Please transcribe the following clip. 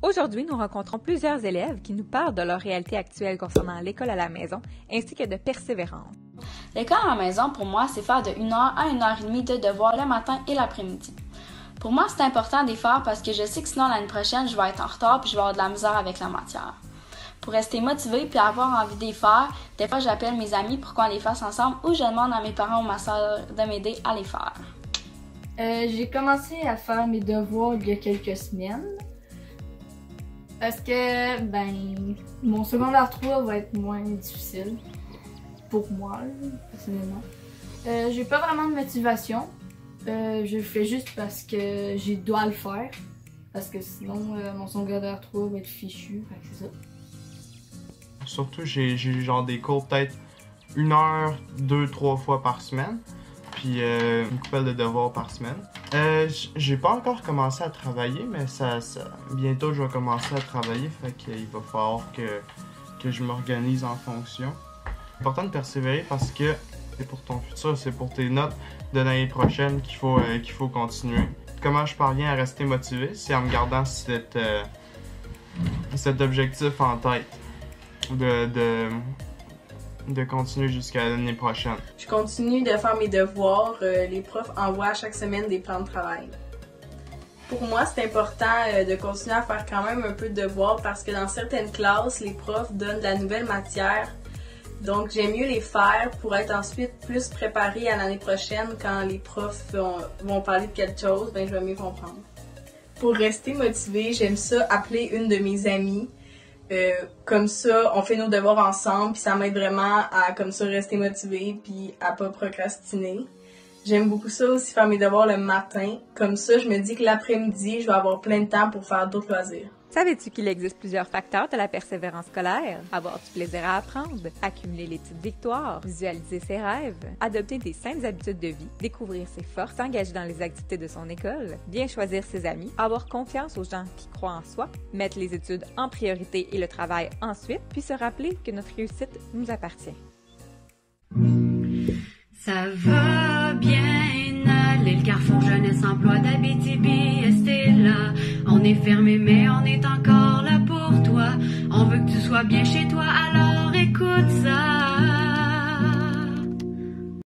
Aujourd'hui, nous rencontrons plusieurs élèves qui nous parlent de leur réalité actuelle concernant l'école à la maison, ainsi que de persévérance. L'école à la maison, pour moi, c'est faire de 1 heure à 1h30 de devoirs le matin et l'après-midi. Pour moi, c'est important de les faire parce que je sais que sinon, l'année prochaine, je vais être en retard et je vais avoir de la misère avec la matière. Pour rester motivée et avoir envie de les faire, des fois, j'appelle mes amis pour qu'on les fasse ensemble ou je demande à mes parents ou ma soeur de m'aider à les faire. J'ai commencé à faire mes devoirs il y a quelques semaines. Parce que, mon secondaire 3 va être moins difficile. Pour moi, personnellement. J'ai pas vraiment de motivation. Je le fais juste parce que je dois le faire. Parce que sinon, mon secondaire 3 va être fichu. Fait que c'est ça. Surtout, j'ai genre des cours peut-être 1 heure, 2-3 fois par semaine. Puis une couple de devoirs par semaine. J'ai pas encore commencé à travailler, mais bientôt je vais commencer à travailler, fait qu'il va falloir que je m'organise en fonction. C'est important de persévérer parce que c'est pour ton futur, c'est pour tes notes de l'année prochaine qu'il faut continuer. Comment je parviens à rester motivé? C'est en me gardant cet objectif en tête de continuer jusqu'à l'année prochaine. Je continue de faire mes devoirs. Les profs envoient chaque semaine des plans de travail. Pour moi, c'est important de continuer à faire quand même un peu de devoirs parce que dans certaines classes, les profs donnent de la nouvelle matière. Donc, j'aime mieux les faire pour être ensuite plus préparée à l'année prochaine quand les profs vont parler de quelque chose, je vais mieux comprendre. Pour rester motivée, j'aime ça appeler une de mes amies. Comme ça, on fait nos devoirs ensemble, puis ça m'aide vraiment à comme ça rester motivée puis à pas procrastiner. J'aime beaucoup ça aussi faire mes devoirs le matin. Comme ça, je me dis que l'après-midi, je vais avoir plein de temps pour faire d'autres loisirs. Savais-tu qu'il existe plusieurs facteurs de la persévérance scolaire? Avoir du plaisir à apprendre, accumuler les petites victoires, visualiser ses rêves, adopter des saines habitudes de vie, découvrir ses forces, s'engager dans les activités de son école, bien choisir ses amis, avoir confiance aux gens qui croient en soi, mettre les études en priorité et le travail ensuite, puis se rappeler que notre réussite nous appartient. Ça va bien aller, le Carrefour Jeunesse Emploi d'Abitibi est là. On est fermé mais on est encore là pour toi. On veut que tu sois bien chez toi.